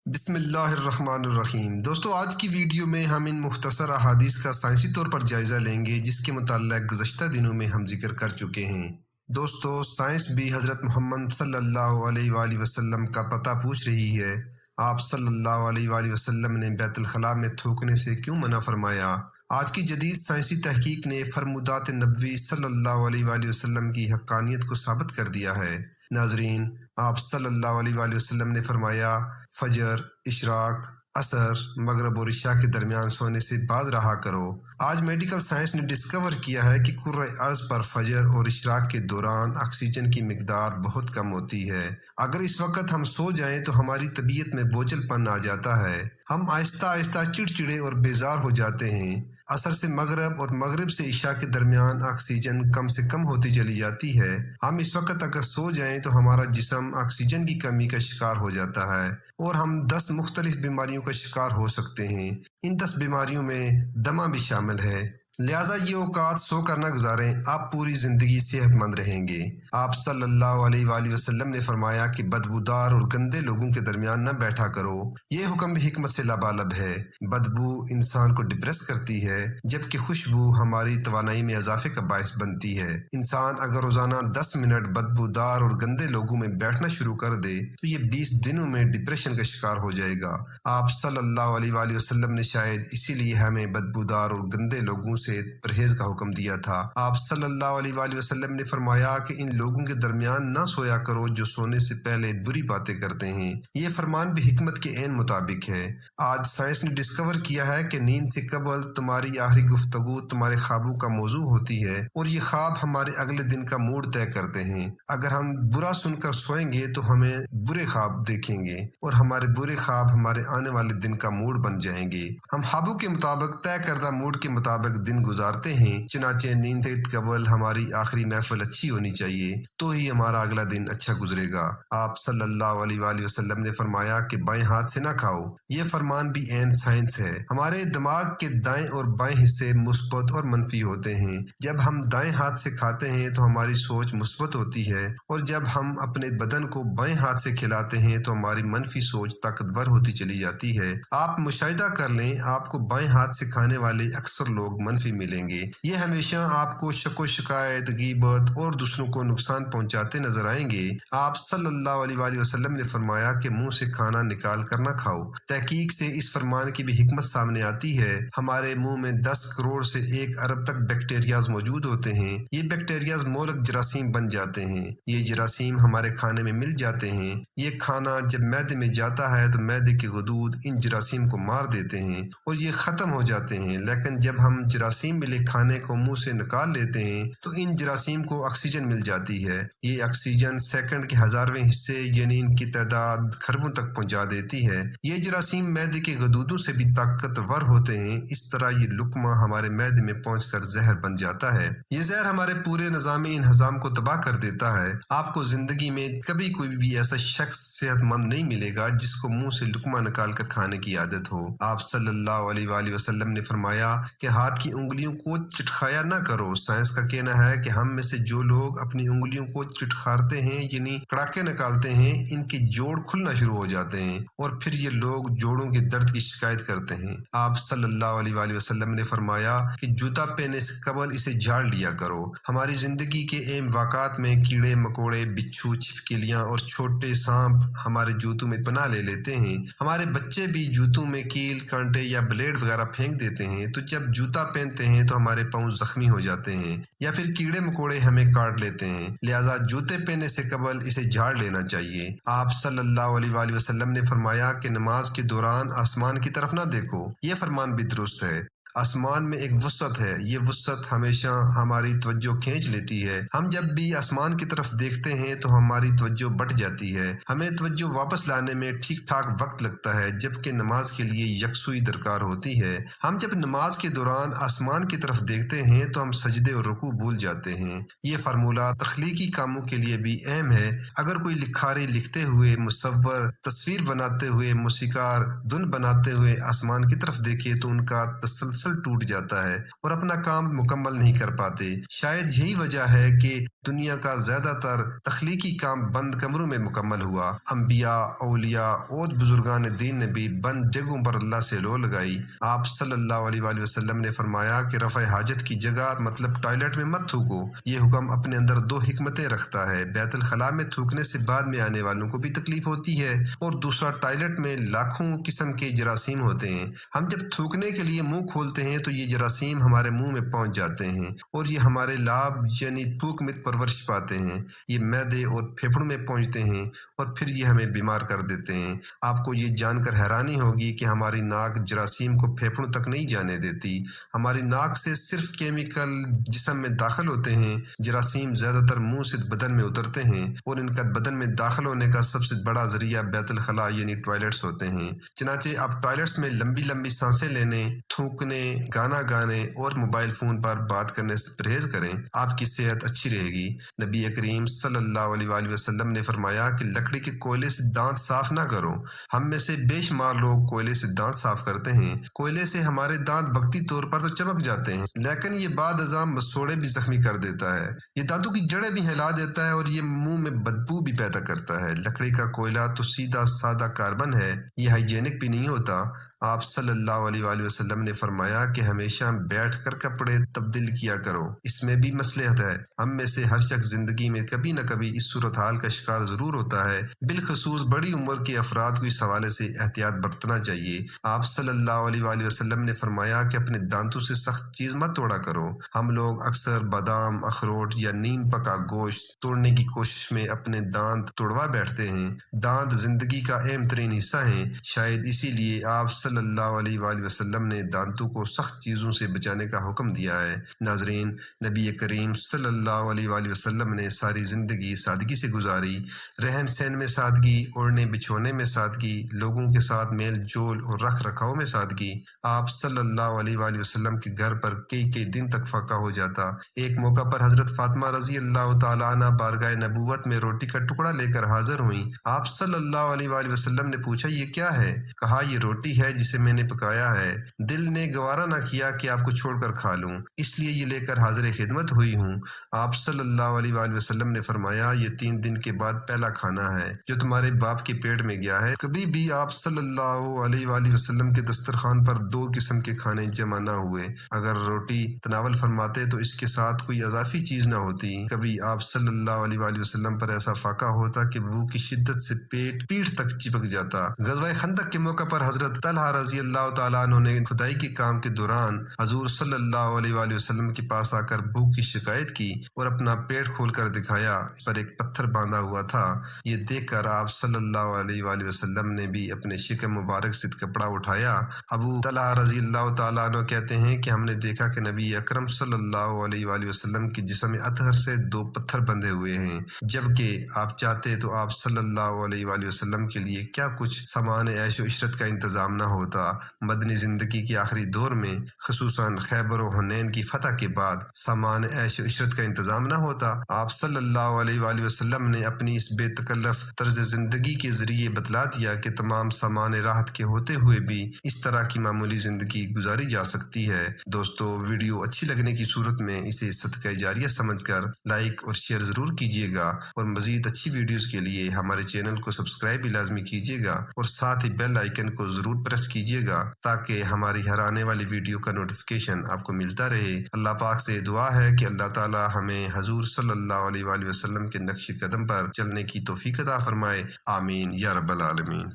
بسم اللہ الرحمن الرحیم۔ دوستو، آج کی ویڈیو میں ہم ان مختصر احادیث کا سائنسی طور پر جائزہ لیں گے جس کے متعلق گزشتہ دنوں میں ہم ذکر کر چکے ہیں۔ دوستو، سائنس بھی حضرت محمد صلی اللہ علیہ وآلہ وسلم کا پتہ پوچھ رہی ہے۔ آپ صلی اللہ علیہ وآلہ وسلم نے بیت الخلاء میں تھوکنے سے کیوں منع فرمایا؟ آج کی جدید سائنسی تحقیق نے فرمودات نبوی صلی اللہ علیہ وآلہ وسلم کی حقانیت کو ثابت کر دیا ہے۔ ناظرین، آپ صلی اللہ علیہ وآلہ وسلم نے فرمایا، فجر، اشراق، عصر، مغرب اور عشاء کے درمیان سونے سے باز رہا کرو۔ آج میڈیکل سائنس نے ڈسکور کیا ہے کہ کرۂ ارض پر فجر اور اشراق کے دوران آکسیجن کی مقدار بہت کم ہوتی ہے۔ اگر اس وقت ہم سو جائیں تو ہماری طبیعت میں بوجھل پن آ جاتا ہے۔ ہم آہستہ آہستہ چڑچڑے اور بیزار ہو جاتے ہیں۔ عصر سے مغرب اور مغرب سے عشاء کے درمیان آکسیجن کم سے کم ہوتی چلی جاتی ہے۔ ہم اس وقت اگر سو جائیں تو ہمارا جسم آکسیجن کی کمی کا شکار ہو جاتا ہے اور ہم 10 مختلف بیماریوں کا شکار ہو سکتے ہیں۔ ان 10 بیماریوں میں دمہ بھی شامل ہے۔ لہٰذا یہ اوقات سو کر نہ گزاریں، آپ پوری زندگی صحت مند رہیں گے۔ آپ صلی اللہ علیہ وآلہ وسلم نے فرمایا کہ بدبودار اور گندے لوگوں کے درمیان نہ بیٹھا کرو۔ یہ حکم بھی حکمت سے لبالب ہے۔ بدبو انسان کو ڈپریس کرتی ہے، جبکہ خوشبو ہماری توانائی میں اضافے کا باعث بنتی ہے۔ انسان اگر روزانہ 10 منٹ بدبودار اور گندے لوگوں میں بیٹھنا شروع کر دے تو یہ 20 دنوں میں ڈپریشن کا شکار ہو جائے گا۔ آپ صلی اللہ علیہ وآلہ وسلم نے شاید اسی لیے ہمیں بدبودار اور گندے لوگوں سے پرہیز کا حکم دیا تھا۔ آپ صلی اللہ علیہ وآلہ وسلم نے فرمایا کہ ان لوگوں کے درمیان نہ سویا کرو جو سونے سے پہلے بری باتیں کرتے ہیں۔ یہ فرمان بھی حکمت کے عین مطابق ہے۔ آج سائنس نے ڈسکور کیا ہے کہ نیند سے قبل تمہاری آخری گفتگو تمہارے خوابوں کا موضوع ہوتی ہے اور یہ خواب ہمارے اگلے دن کا موڈ طے کرتے ہیں۔ اگر ہم برا سن کر سوئیں گے تو ہمیں برے خواب دیکھیں گے اور ہمارے برے خواب ہمارے آنے والے دن کا موڈ بن جائیں گے۔ ہم خوابوں کے مطابق طے کردہ موڈ کے مطابق دن گزارتے ہیں، چنانچہ نیند سے قبل ہماری آخری محفل اچھی ہونی چاہیے تو ہی ہمارا اگلا دن اچھا گزرے گا۔ آپ صلی اللہ علیہ وآلہ وسلم نے فرمایا کہ بائیں ہاتھ سے نہ کھاؤ۔ یہ فرمان بھی عین سائنس ہے۔ ہمارے دماغ کے دائیں اور بائیں حصے مثبت اور منفی ہوتے ہیں۔ جب ہم دائیں ہاتھ سے کھاتے ہیں تو ہماری سوچ مثبت ہوتی ہے اور جب ہم اپنے بدن کو بائیں ہاتھ سے کھلاتے ہیں تو ہماری منفی سوچ طاقتور ہوتی چلی جاتی ہے۔ آپ مشاہدہ کر لیں، آپ کو بائیں ہاتھ سے کھانے والے اکثر لوگ منفی ملیں گے۔ یہ ہمیشہ آپ کو شک و شکایت، غیبت اور دوسروں کو نقصان پہنچاتے نظر آئیں گے۔ آپ صلی اللہ علیہ وآلہ وسلم نے فرمایا کہ منہ سے کھانا نکال کر نہ کھاؤ۔ تحقیق سے اس فرمان کی بھی حکمت سامنے آتی ہے۔ ہمارے منہ میں 10 کروڑ سے 1 ارب تک بیکٹیریاز موجود ہوتے ہیں۔ یہ بیکٹیریاز مہلک جراثیم بن جاتے ہیں۔ یہ جراثیم ہمارے کھانے میں مل جاتے ہیں۔ یہ کھانا جب معدے میں جاتا ہے تو معدے کے غدود ان جراثیم کو مار دیتے ہیں اور یہ ختم ہو جاتے ہیں، لیکن جب ہم جراثیم ملے کھانے کو منہ سے نکال لیتے ہیں تو ان جراثیم کو آکسیجن مل جاتی ہے۔ یہ آکسیجن سیکنڈ کے ہزارویں حصے یعنی ان کی تعداد کھربوں تک پہنچا دیتی ہے۔ یہ جراثیم معدے کے غدودوں سے بھی طاقتور ہوتے ہیں۔ اس طرح یہ لقمہ ہمارے معدے میں پہنچ کر زہر بن جاتا ہے۔ یہ زہر ہمارے پورے نظامی انہضام کو تباہ کر دیتا ہے۔ آپ کو زندگی میں کبھی کوئی بھی ایسا شخص صحت مند نہیں ملے گا جس کو منہ سے لقمہ نکال کر کھانے کی عادت ہو۔ آپ صلی اللہ علیہ وآلہ وسلم نے فرمایا کہ ہاتھ کی انگلیوں کو چٹکھایا نہ کرو۔ سائنس کا کہنا ہے کہ ہم میں سے جو لوگ اپنی انگلیوں کو چٹکھارتے ہیں یعنی کڑاکے نکالتے ہیں، ان کے جوڑ کھلنا شروع ہو جاتے ہیں اور پھر یہ لوگ جوڑوں کے درد کی شکایت کرتے ہیں۔ آپ صلی اللہ علیہ وآلہ وسلم نے فرمایا کہ جوتا پہننے سے قبل اسے جھاڑ لیا کرو۔ ہماری زندگی کے اہم واقعات میں کیڑے مکوڑے، بچھو، چھپکلیاں اور چھوٹے سانپ ہمارے جوتوں میں پناہ لے لیتے ہیں۔ ہمارے بچے بھی جوتوں میں کیل، کانٹے یا بلیڈ وغیرہ پھینک دیتے ہیں، تو جب جوتا پہنتے ہیں تو ہمارے پاؤں زخمی ہو جاتے ہیں یا پھر کیڑے مکوڑے ہمیں کاٹ لیتے ہیں۔ لہٰذا جوتے پہننے سے قبل اسے جھاڑ لینا چاہیے۔ آپ صلی اللہ علیہ وآلہ وسلم نے فرمایا کہ نماز کے دوران آسمان کی طرف نہ دیکھو۔ یہ فرمان بھی درست ہے۔ آسمان میں ایک وسعت ہے، یہ وسعت ہمیشہ ہماری توجہ کھینچ لیتی ہے۔ ہم جب بھی آسمان کی طرف دیکھتے ہیں تو ہماری توجہ بٹ جاتی ہے۔ ہمیں توجہ واپس لانے میں ٹھیک ٹھاک وقت لگتا ہے، جبکہ نماز کے لیے یکسوئی درکار ہوتی ہے۔ ہم جب نماز کے دوران آسمان کی طرف دیکھتے ہیں تو ہم سجدے اور رکوع بھول جاتے ہیں۔ یہ فارمولہ تخلیقی کاموں کے لیے بھی اہم ہے۔ اگر کوئی لکھاری لکھتے ہوئے، مصور تصویر بناتے ہوئے، موسیقار دھن بناتے ہوئے آسمان کی طرف دیکھے تو ان کا تسلسل ٹوٹ جاتا ہے اور اپنا کام مکمل نہیں کر پاتے۔ شاید یہی وجہ ہے کہ دنیا کا زیادہ تر تخلیقی کام بند کمروں میں مکمل ہوا۔ انبیاء، اولیاء اور بزرگان دین نے بھی بند جگہوں پر اللہ سے لو لگائی۔ آپ صلی اللہ علیہ وآلہ وسلم نے فرمایا کہ رفع حاجت کی جگہ مطلب ٹوائلٹ میں مت تھوکو۔ یہ حکم اپنے اندر دو حکمتیں رکھتا ہے۔ بیت الخلاء میں تھوکنے سے بعد میں آنے والوں کو بھی تکلیف ہوتی ہے، اور دوسرا ٹوائلٹ میں لاکھوں قسم کے جراثیم ہوتے ہیں۔ ہم جب تھوکنے کے لیے منہ کھولتے ہیں تو یہ جراثیم ہمارے منہ میں پہنچ جاتے ہیں اور یہ ہمارے لاب یعنی تھوک میں پرورش پاتے ہیں۔ یہ معدے اور پھیپھڑوں میں پہنچتے ہیں اور پھر یہ ہمیں بیمار کر دیتے ہیں۔ آپ کو یہ جان کر حیرانی ہوگی کہ ہماری ناک جراثیم کو پھیپھڑوں تک نہیں جانے دیتی۔ ہماری ناک سے صرف کیمیکل جسم میں داخل ہوتے ہیں۔ جراثیم زیادہ تر منہ سے بدن میں اترتے ہیں اور ان کا بدن میں داخل ہونے کا سب سے بڑا ذریعہ بیت الخلاء یعنی ٹوائلٹس ہوتے ہیں۔ چنانچہ آپ ٹوائلٹس میں لمبی لمبی سانسیں لینے، تھوکنے، گانا گانے اور موبائل فون پر بات کرنے سے پرہیز کریں۔ آپ کی صحت اچھی رہے گی۔ نبی کریم صلی اللہ علیہ وآلہ وسلم نے فرمایا کہ لکڑی کے کوئلے سے دانت صاف نہ کرو۔ ہم میں سے بے شمار لوگ کوئلے سے دانت صاف کرتے ہیں۔ کوئلے سے ہمارے دانت وقتی طور پر تو چمک جاتے ہیں، لیکن یہ بعد ازاں مسوڑے بھی زخمی کر دیتا ہے۔ یہ دانتوں کی جڑیں بھی ہلا دیتا ہے اور یہ منہ میں بدبو بھی پیدا کرتا ہے۔ لکڑی کا کوئلہ تو سیدھا سادہ کاربن ہے، یہ ہائیجینک بھی نہیں ہوتا۔ آپ صلی اللہ علیہ وآلہ وسلم نے فرمایا کہ ہمیشہ بیٹھ کر کپڑے تبدیل کیا کرو، اس میں بھی مصلحت ہے۔ ہم میں سے ہر شخص زندگی میں کبھی نہ کبھی اس صورتحال کا شکار ضرور ہوتا ہے، بالخصوص بڑی عمر کے افراد کو اس حوالے سے احتیاط برتنا چاہیے۔ آپ صلی اللہ علیہ وآلہ وسلم نے فرمایا کہ اپنے دانتوں سے سخت چیز مت توڑا کرو۔ ہم لوگ اکثر بادام، اخروٹ یا نیم پکا گوشت توڑنے کی کوشش میں اپنے دانت توڑوا بیٹھتے ہیں۔ دانت زندگی کا اہم ترین حصہ ہیں، شاید اسی لیے آپ صلی اللہ علیہ وآلہ وسلم نے دانتوں کو سخت چیزوں سے بچانے کا حکم دیا ہے۔ ناظرین، نبی کریم صلی اللہ علیہ وآلہ وسلم نے ساری زندگی سادگی سے گزاری۔ رہن سہن میں سادگی، اوڑھنے بچھونے میں سادگی، لوگوں کے ساتھ میل جول اور رکھ رکھاؤ میں سادگی۔ آپ صلی اللہ علیہ وآلہ وسلم کے گھر پر کئی کئی دن تک فاقہ ہو جاتا۔ ایک موقع پر حضرت فاطمہ رضی اللہ تعالیٰ عنہ بارگاہ نبوت میں روٹی کا ٹکڑا لے کر حاضر ہوئیں۔ آپ صلی اللہ علیہ وآلہ وسلم نے پوچھا، یہ کیا ہے؟ کہا، یہ روٹی ہے جسے میں نے پکایا ہے۔ دل نے گوارا نہ کیا کہ آپ کو چھوڑ کر کھا لوں، اس لیے یہ لے کر حاضر خدمت ہوئی ہوں۔ آپ صلی اللہ علیہ وآلہ وسلم نے فرمایا، یہ 3 دن کے بعد پہلا کھانا ہے جو تمہارے باپ کے پیٹ میں گیا ہے۔ کبھی بھی آپ صلی اللہ علیہ وآلہ وسلم کے دسترخوان پر 2 قسم کے کھانے جمع نہ ہوئے۔ اگر روٹی تناول فرماتے تو اس کے ساتھ کوئی اضافی چیز نہ ہوتی۔ کبھی آپ صلی اللہ علیہ وآلہ وسلم پر ایسا فاقہ ہوتا کہ بھوک کی شدت سے پیٹ تک چپک جاتا۔ غزوہ خندق کے موقع پر حضرت طلحہ رضی اللہ تعالیٰ عنہ نے کھدائی کے کام کے دوران حضور صلی اللہ علیہ وآلہ وسلم کے پاس آ کر بھوک کی شکایت کی اور اپنا پیٹ کھول کر دکھایا، اس پر ایک پتھر باندھا ہوا تھا۔ یہ دیکھ کر آپ صلی اللہ علیہ وآلہ وسلم نے بھی اپنے شکم مبارک سے کپڑا اٹھایا۔ ابو طلحہ رضی اللہ تعالیٰ عنہ کہتے ہیں کہ ہم نے دیکھا کہ نبی اکرم صلی اللہ علیہ وآلہ وسلم کے جسم اطہر سے 2 پتھر بندھے ہوئے ہیں، جبکہ آپ چاہتے تو آپ صلی اللہ علیہ وآلہ وسلم کے لیے کیا کچھ سامان عیش و عشرت کا انتظام نہ ہوتا۔ مدنی زندگی کے آخری دور میں، خصوصاً خیبر و حنین کی فتح کے بعد، سامان عیش و عشرت کا انتظام نہ ہوتا۔ آپ صلی اللہ علیہ وآلہ وسلم نے اپنی اس بے تکلف طرز زندگی کے ذریعے بتلا دیا کہ تمام سامان راحت کے ہوتے ہوئے بھی اس طرح کی معمولی زندگی گزاری جا سکتی ہے۔ دوستو، ویڈیو اچھی لگنے کی صورت میں اسے صدقہ جاریہ سمجھ کر لائک اور شیئر ضرور کیجیے گا، اور مزید اچھی ویڈیوز کے لیے ہمارے چینل کو سبسکرائب بھی لازمی کیجیے گا، اور ساتھ ہی بیل آئیکن کو ضرور پریس کیجیے گا تاکہ ہماری ہر آنے والی ویڈیو کا نوٹیفیکیشن آپ کو ملتا رہے۔ اللہ پاک سے دعا ہے کہ اللہ تعالی ہمیں حضور صلی اللہ علیہ وآلہ وسلم کے نقش قدم پر چلنے کی توفیق عطا فرمائے۔ آمین یا رب العالمین۔